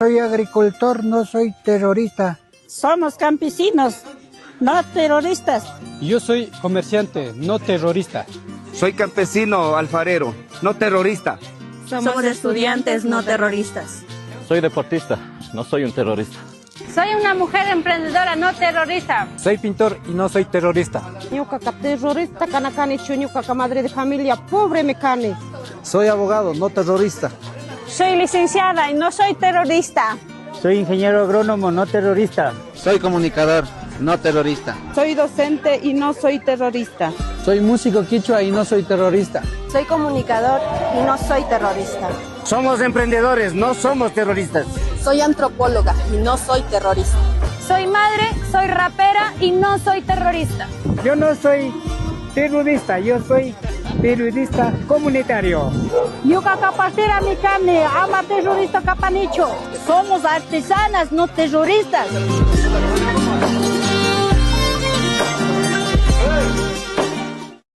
Soy agricultor, no soy terrorista. Somos campesinos, no terroristas. Yo soy comerciante, no terrorista. Soy campesino, alfarero, no terrorista. Somos estudiantes, no terroristas. Soy deportista, no soy un terrorista. Soy una mujer emprendedora, no terrorista. Soy pintor y no soy terrorista. Ñuka terrorista, canacani chuñuka madre de familia, pobre mecane. Soy abogado, no terrorista. Soy licenciada y no soy terrorista. Soy ingeniero agrónomo, no terrorista. Soy comunicador, no terrorista. Soy docente y no soy terrorista. Soy músico quichua y no soy terrorista. Soy comunicador y no soy terrorista. Somos emprendedores, no somos terroristas. Soy antropóloga y no soy terrorista. Soy madre, soy rapera y no soy terrorista. Yo no soy terrorista, yo soy periodista comunitario. Yuca capacera mi carne, ama terrorista capanicho. Somos artesanas, no terroristas.